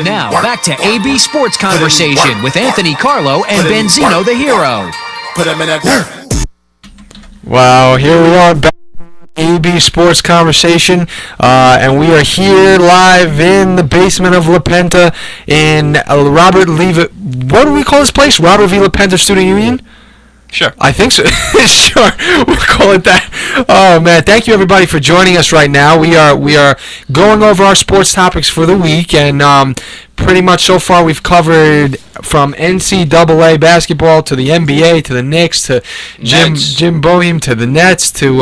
Now, back to AB Sports Conversation with Anthony Carlo and Benzino the Hero. Put him in that dirt. Wow, here we are back. AB Sports Conversation, and we are here live in the basement of La Penta in Robert Leva. What do we call this place? Robert V. La Penta Student Union? Sure. I think so. Sure, we'll call it that. Oh man, thank you everybody for joining us right now. We are going over our sports topics for the week, and pretty much so far we've covered from NCAA basketball to the NBA to the Knicks to Jim Boeheim to the Nets to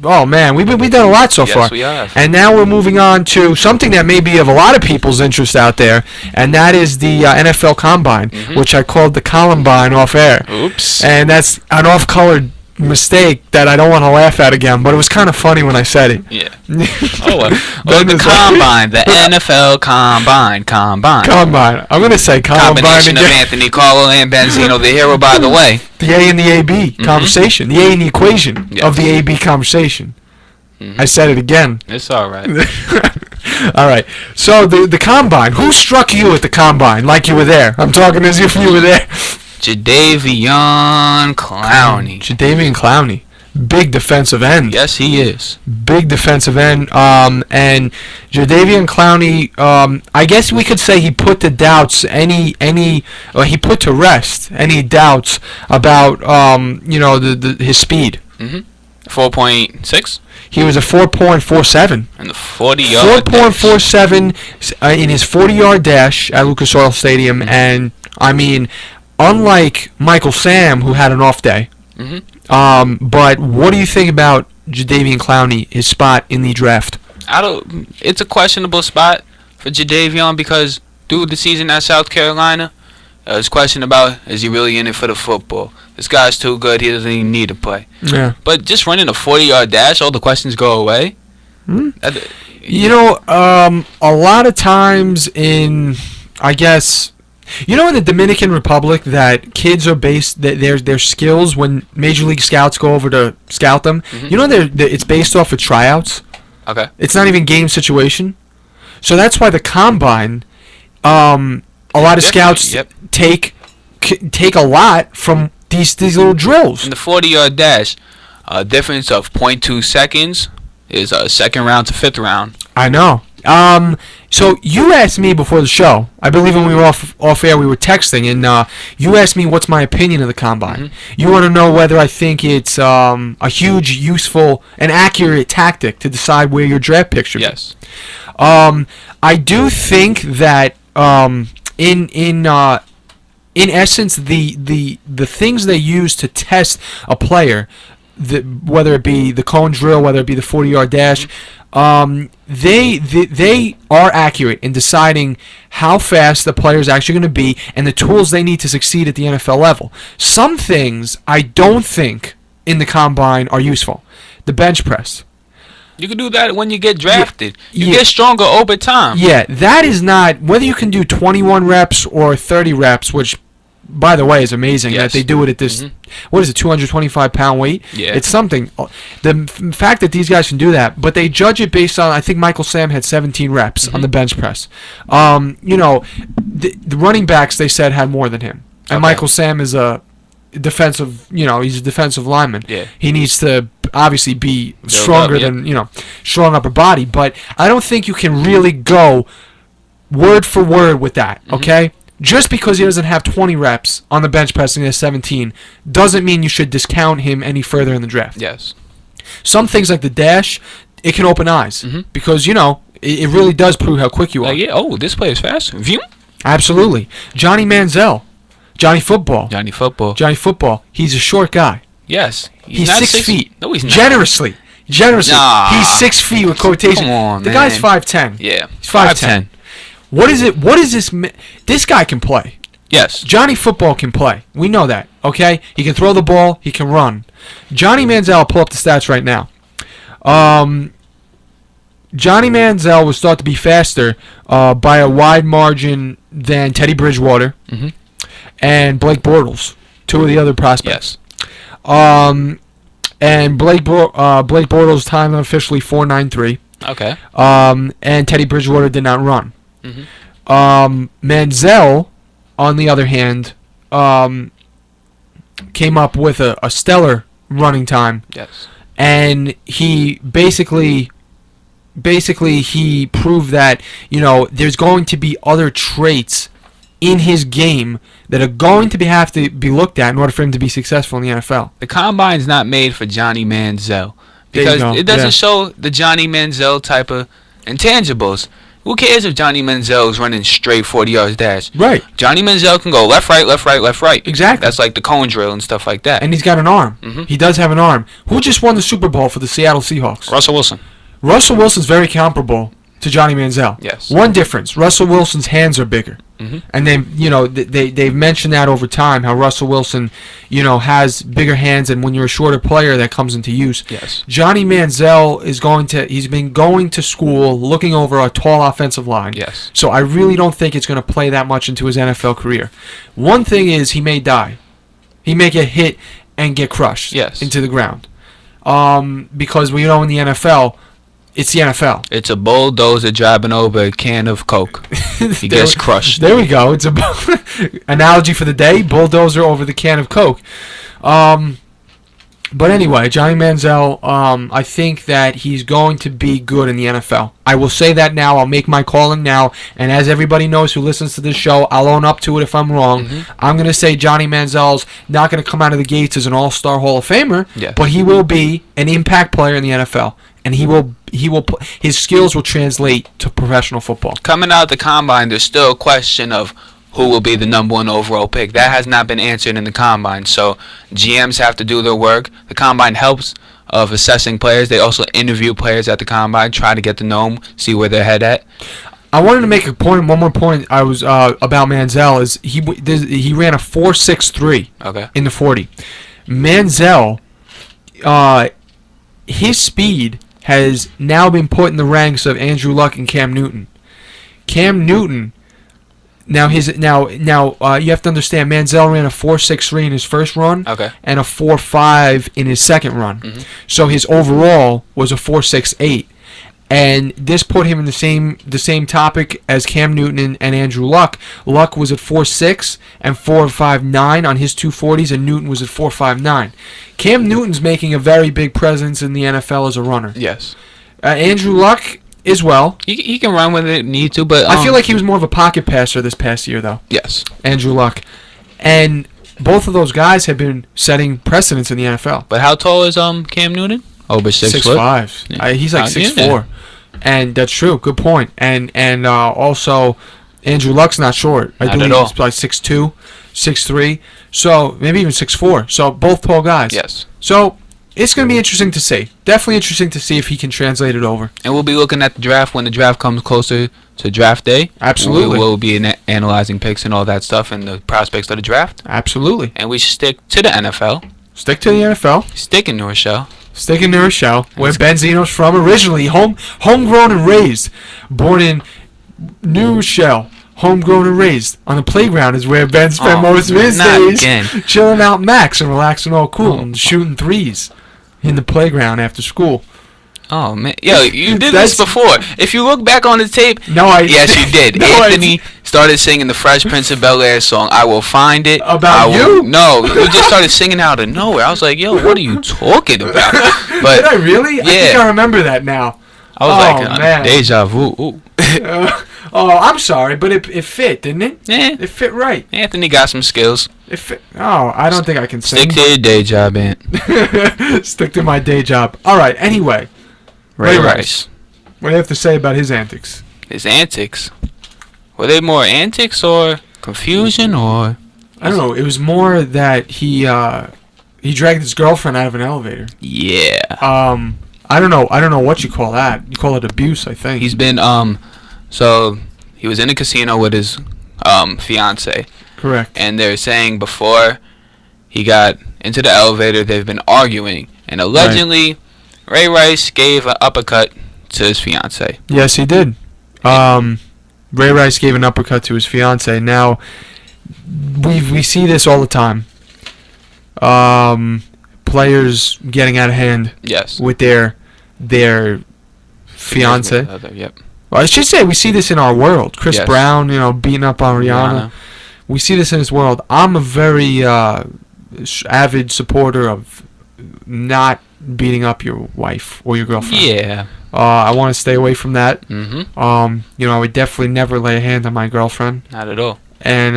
oh man, we've done a lot so far. Yes, we have. And now we're moving on to something that may be of a lot of people's interest out there, and that is the NFL Combine, which I called the Columbine off air. Oops. And that's an off-colored mistake that I don't want to laugh at again, but it was kind of funny when I said it. Yeah. The Combine, the NFL Combine. Combine. I'm going to say Combine. Combination of Anthony Carlo and Benzino the Hero, by the way. The A and the AB conversation. The A and the equation of the AB conversation. I said it again. It's all right. All right. So the Combine. Who struck you at the Combine like you were there? I'm talking as if you were there. Jadeveon Clowney. Jadeveon Clowney. Big defensive end. Yes, he is. Big defensive end. And Jadeveon Clowney, I guess we could say he put to doubts he put to rest any doubts about his speed. 4.6. He was a 4.47. And the 40-yard 4.47 in his 40-yard dash at Lucas Oil Stadium, and I mean, unlike Michael Sam, who had an off day. But what do you think about Jadeveon Clowney, his spot in the draft? It's a questionable spot for Jadeveon because through the season at South Carolina, it's question about, is he really in it for the football? This guy's too good, he doesn't even need to play. Yeah. But just running a 40-yard dash, all the questions go away. You know, a lot of times in, I guess, in the Dominican Republic that kids are based, their skills when Major League Scouts go over to scout them, it's based off of tryouts. Okay. It's not even game situation. So that's why the Combine, a lot of scouts take a lot from these little drills. In the 40-yard dash, a difference of 0.2 seconds is a second round to fifth round. I know. So you asked me before the show, I believe when we were off air, we were texting, and you asked me what's my opinion of the Combine. You want to know whether I think it's a huge, useful, and accurate tactic to decide where your draft pick should be. Yes. I do think that in essence, the things they use to test a player, whether it be the cone drill, whether it be the 40-yard dash, they are accurate in deciding how fast the player is actually going to be and the tools they need to succeed at the NFL level. Some things I don't think in the Combine are useful. The bench press. You can do that when you get drafted. You get stronger over time. Yeah, that is not, whether you can do 21 reps or 30 reps, which, by the way, is amazing that they do it at this, what is it, 225-pound weight? Yeah. It's something. The fact that these guys can do that, but they judge it based on, I think Michael Sam had 17 reps on the bench press. The running backs, they said, had more than him. And Michael Sam is a defensive, he's a defensive lineman. Yeah. He needs to obviously be stronger than, strong upper body, but I don't think you can really go word for word with that, okay? Just because he doesn't have 20 reps on the bench press and he has 17 doesn't mean you should discount him any further in the draft. Yes. Some things like the dash, it can open eyes because, it really does prove how quick you are. This player's fast. View. Absolutely. Johnny Manziel. Johnny Football. Johnny Football. He's a short guy. Yes. He's not 6 feet. No, he's not. Generously. Nah. He's 6 feet with quotation. Come on, the man. guy's 5'10". Yeah. He's 5'10". What is it? What is this? This guy can play. Yes. Johnny Football can play. We know that, okay? He can throw the ball. He can run. Johnny Manziel, I'll pull up the stats right now. Johnny Manziel was thought to be faster by a wide margin than Teddy Bridgewater and Blake Bortles, two of the other prospects. Yes. And Blake Bortles' time officially 4.93. Okay. And Teddy Bridgewater did not run. Manziel, on the other hand, came up with a stellar running time. Yes. And he basically he proved that, there's going to be other traits in his game that are going to have to be looked at in order for him to be successful in the NFL. The combine's not made for Johnny Manziel There you because go, it doesn't yeah. show the Johnny Manziel type of intangibles. Who cares if Johnny Manziel is running straight 40 yards dash? Right. Johnny Manziel can go left, right, left, right, left, right. Exactly. That's like the cone drill and stuff like that. And he's got an arm. Mhm. He does have an arm. Who just won the Super Bowl for the Seattle Seahawks? Russell Wilson. Russell Wilson's very comparable to Johnny Manziel. Yes. One difference: Russell Wilson's hands are bigger, Mhm. and they've mentioned that over time how Russell Wilson, has bigger hands, and when you're a shorter player, that comes into use. Yes. Johnny Manziel he's been going to school, looking over a tall offensive line. Yes. So I really don't think it's going to play that much into his NFL career. One thing is he may die, he may get hit and get crushed Yes. into the ground, because in the NFL. It's the NFL. It's a bulldozer driving over a can of Coke. He gets crushed. There we go. It's a analogy for the day: bulldozer over the can of Coke. But anyway, Johnny Manziel, I think that he's going to be good in the NFL. I will say that now. I'll make my calling now. And as everybody knows who listens to this show, I'll own up to it if I'm wrong. Mm-hmm. I'm going to say Johnny Manziel's not going to come out of the gates as an all-star Hall of Famer, Yes. but he will be an impact player in the NFL. And his skills will translate to professional football. Coming out of the combine, there's still a question of who will be the number one overall pick. That has not been answered in the combine. So GMs have to do their work. The combine helps of assessing players. They also interview players at the combine, try to get to know them, see where they're head at. I wanted to make one more point. I was about Manziel is he ran a 4.63 Okay. in the 40. Manziel, his speed has now been put in the ranks of Andrew Luck and Cam Newton. Cam Newton. Now you have to understand Manziel ran a 4.63 in his first run Okay. and a 4.5 in his second run. Mhm. So his overall was a 4.68. And this put him in the same topic as Cam Newton and Andrew Luck. Luck was at 4.6 and 4.59 on his 240s, and Newton was at 4.59. Cam Newton's making a very big presence in the NFL as a runner. Yes. Andrew Luck as well. He can run when it need to, but I feel like he was more of a pocket passer this past year, though. yes. Andrew Luck. And both of those guys have been setting precedents in the NFL. But how tall is Cam Newton? Over 6 foot. 6'5". Yeah. He's like Yeah. 6'4". And that's true. Good point. And also, Andrew Luck's not short. I Not believe at all. he's like 6'2", 6'3". So maybe even 6'4". So both tall guys. Yes. So it's going to be interesting to see. Definitely interesting to see if he can translate it over. And we'll be looking at the draft when the draft comes closer to draft day. Absolutely. We'll be analyzing picks and all that stuff and the prospects of the draft. Absolutely. And we should stick to the NFL. Stick to the NFL. Stick in Rochelle. Stick in Rochelle, where Benzino's from originally. Homegrown and raised. Born in New Rochelle. Homegrown and raised. On the playground is where Ben spent most of his not days again. chilling out max and relaxing all cool and shooting threes in the playground after school. Oh, man. Yo, you did That's- this before. If you look back on the tape, No, yes, you did. No, I Anthony started singing the Fresh Prince of Bel-Air song, I Will Find It. About I will, you? No, you just started singing out of nowhere. I was like, yo, what are you talking about? But Did I really? I think yeah. I remember that now. I was Oh, like, man. deja vu. Ooh. I'm sorry, but it fit, didn't it? Yeah, It fit right. Anthony got some skills. It fit. Oh, I don't think I can sing. Stick to your day job, Ant. Stick to my day job. All right. Anyway, Ray Ray Rice. what do you have to say about his antics? His antics. Were they more antics or confusion or? I don't know. It was more that he dragged his girlfriend out of an elevator. Yeah. I don't know. I don't know what you call that. You call it abuse, I think. He's been so he was in a casino with his fiance, correct. and they're saying before he got into the elevator they've been arguing, and allegedly Ray Rice gave an uppercut to his fiance. Yes, he did. Ray Rice gave an uppercut to his fiance. Now, we see this all the time. Players getting out of hand Yes. with their fiance. Yep. Well, I should say we see this in our world. Chris Yes. Brown, beating up on Rihanna. We see this in his world. I'm a very avid supporter of not beating up your wife or your girlfriend. Yeah. I want to stay away from that. Mm-hmm. I would definitely never lay a hand on my girlfriend. Not at all. And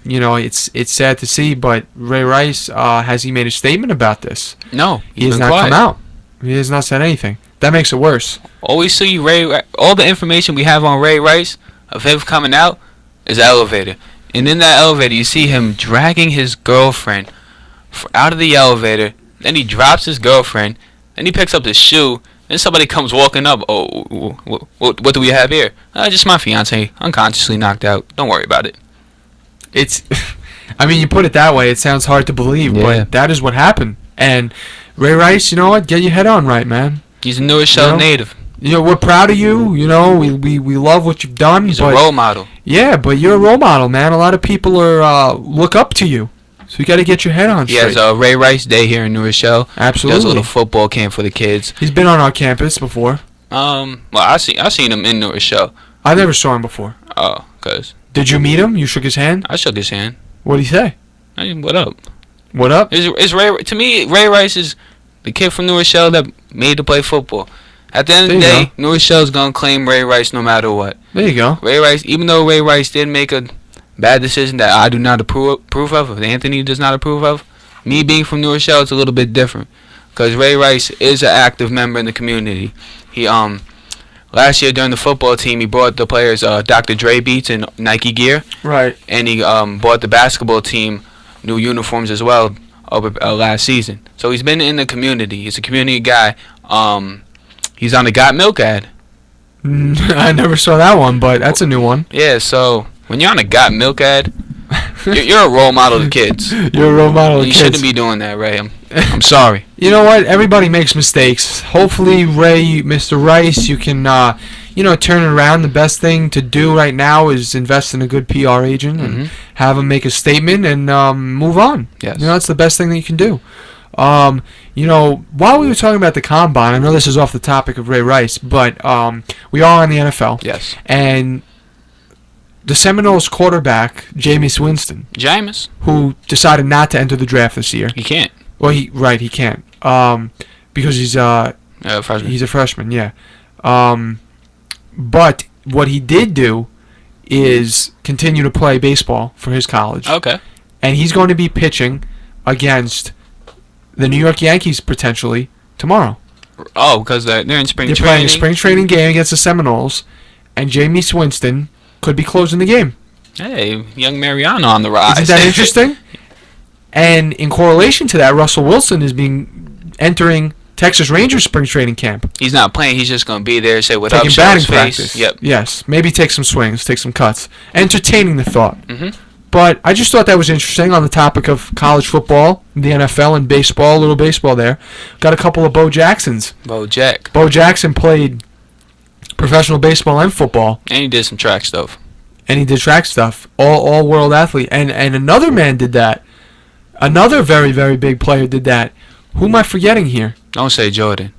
it's sad to see, but Ray Rice has he made a statement about this? No, He has been not quiet. come out. He has not said anything. That makes it worse. All we see all the information we have on Ray Rice of him coming out is the elevator. And in that elevator, you see him dragging his girlfriend out of the elevator. Then he drops his girlfriend. Then he picks up his shoe. Then somebody comes walking up. Oh, what do we have here? Just my fiance, unconsciously knocked out. Don't worry about it. It's, I mean, you put it that way, it sounds hard to believe, Yeah. but that is what happened. And Ray Rice, you know what? Get your head on right, man. He's a New Rochelle You know? native. We're proud of you. We love what you've done. He's but, a role model. Yeah, but you're a role model, man. A lot of people are look up to you. So you got to get your head on He straight. has a Ray Rice Day here in New Rochelle. He has a Absolutely. little football camp for the kids. He's been on our campus before. Well, I seen him in New Rochelle. I never saw him before. Oh, cause Did you meet him? You shook his hand? I shook his hand. What did he say? Hey, what up? What up? Is Ray? To me, Ray Rice is the kid from New Rochelle that made to play football. At the end of the There you day, New Rochelle's gonna claim Ray Rice no matter what. There you go. Ray Rice, even though Ray Rice did make a bad decision that I do not approve of, that Anthony does not approve of, me being from New Rochelle, it's a little bit different. Because Ray Rice is an active member in the community. He last year during the football team, he brought the players Dr. Dre beats and Nike gear, Right. and he bought the basketball team new uniforms as well over last season. So he's been in the community. He's a community guy. He's on the Got Milk ad. I never saw that one, but that's a new one. Yeah, so when you're on a Got Milk ad, you're a role model to kids. You're a role model of You kids. shouldn't be doing that, Ray. I'm sorry. You know what? Everybody makes mistakes. Hopefully, Ray, Mr. Rice, you can, turn it around. The best thing to do right now is invest in a good PR agent and have him make a statement and move on. Yes. That's the best thing that you can do. While we were talking about the combine, I know this is off the topic of Ray Rice, but we are in the NFL. Yes. And the Seminoles quarterback, Jameis Winston, Jameis, who decided not to enter the draft this year. he can't. Well, he can't. Because he's Freshman. he's a freshman, yeah. But what he did do is continue to play baseball for his college. Okay. And he's going to be pitching against the New York Yankees potentially tomorrow. Oh, because they're in spring They're training. playing a spring training game against the Seminoles, and Jameis Winston could be closing the game. Hey, young Mariano on the rise. Isn't that interesting? And in correlation to that, Russell Wilson is entering Texas Rangers spring training camp. He's not playing. He's just going to be there, say what up, Taking show batting his face. practice. Yep. Yes. Maybe take some swings, take some cuts. Entertaining the thought. Mm-hmm. But I just thought that was interesting on the topic of college football, the NFL, and baseball, a little baseball there. Got a couple of Bo Jacksons. Bo Jack. Bo Jackson played professional baseball and football, And he did some track stuff. and he did track stuff. All world athlete. And another man did that. Another very, very big player did that. Who am I forgetting here? Don't say Jordan.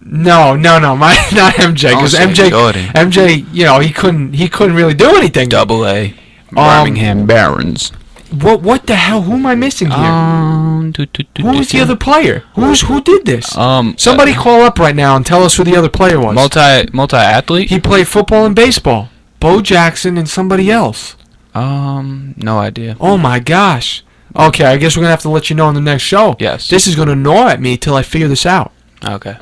No, not MJ. Because Don't say Jordan. MJ, he couldn't really do anything. Double A. Birmingham Barons. What the hell? Who am I missing here? Who was the other player? Who did this? Somebody call up right now and tell us who the other player was. Multi-athlete? He played football and baseball. Bo Jackson and somebody else. No idea. Oh my gosh. Okay, I guess we're gonna have to let you know in the next show. Yes. This is gonna gnaw at me till I figure this out. Okay.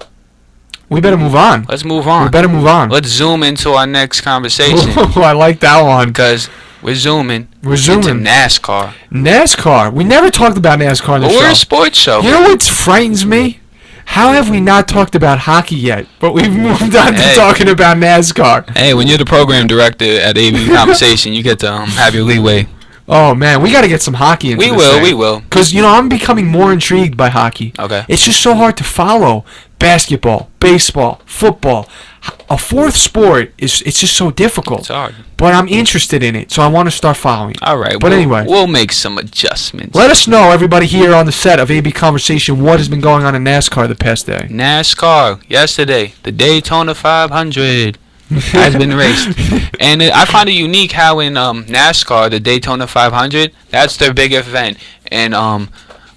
We better move on. Let's move on. We better move on. Let's zoom into our next conversation. Ooh, I like that one. Because we're zooming We're into zooming. NASCAR. NASCAR. We never talked about NASCAR on the But show. we're a sports show. You know what frightens me? How have we not talked about hockey yet? But we've moved on to Hey. talking about NASCAR. Hey, when you're the program director at AB Conversation, you get to have your leeway. Oh man, we got to get some hockey into We this will, we will. Because I'm becoming more intrigued by hockey. Okay. It's just so hard to follow. Basketball, baseball, football. A fourth sport it's just so difficult. It's hard. But I'm interested in it, so I want to start following it. All right. But anyway. we'll make some adjustments. Let us know, everybody here on the set of AB Conversation, what has been going on in NASCAR the past day. NASCAR yesterday, the Daytona 500. has been raced. And I find it unique how in NASCAR, the Daytona 500, that's their big event. And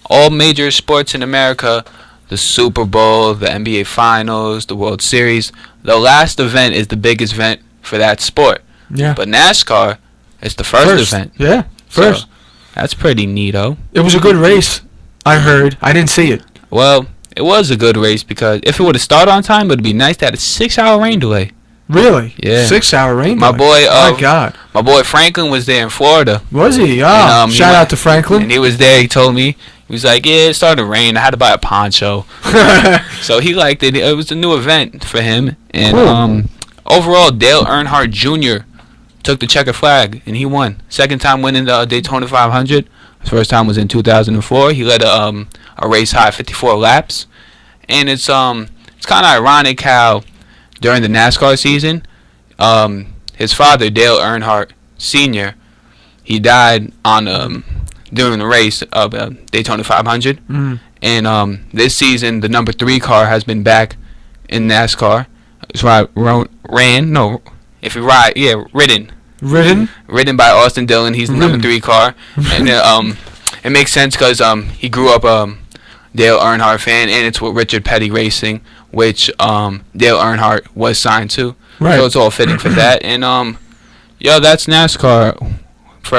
all major sports in America, the Super Bowl, the NBA Finals, the World Series, the last event is the biggest event for that sport. Yeah. But NASCAR is the first event. Yeah, first. So, that's pretty neato. It was a good race, I heard. I didn't see it. Well, it was a good race because if it would have started on time, it would be nice to have a 6-hour rain delay. Really? Yeah. 6-hour rain My delay. boy, My God. my boy Franklin was there in Florida. Was he? Oh, And, he shout went- out to Franklin. And he was there. He told me, he was like, yeah, it started to rain. I had to buy a poncho. So he liked it. It was a new event for him. And Cool. overall, Dale Earnhardt Jr. took the checkered flag, and he won. Second time winning the Daytona 500. His first time was in 2004. He led a race high 54 laps. And it's kind of ironic how during the NASCAR season, his father, Dale Earnhardt Sr., he died on during the race of Daytona 500. Mm. And this season, the number 3 car has been back in NASCAR. It's ridden by Austin Dillon. He's the number 3 car. And it makes sense because he grew up Dale Earnhardt fan, and it's with Richard Petty Racing, which Dale Earnhardt was signed to. Right. So it's all fitting for that. And that's NASCAR for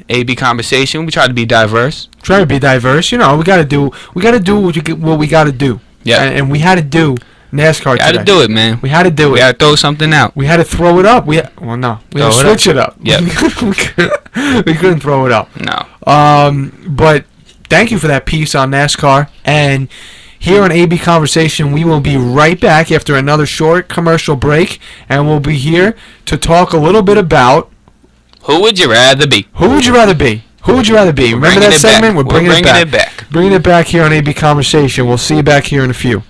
AB Conversation. We try to be diverse. Try to be diverse. You know, we gotta do what we gotta do. Yeah. And we had to do NASCAR Got today. to do it, man. We had to do We it. got to throw something out. We had to throw it up. We had to Throw it switch it up. Yep. We couldn't throw it up. No. But thank you for that piece on NASCAR. And here on AB Conversation, we will be right back after another short commercial break, and we'll be here to talk a little bit about Who would you rather be? who would you rather be. Who would you rather be? Remember Bringing that it back. segment? We're bringing it back. it back. Bringing it back here on AB Conversation. We'll see you back here in a few.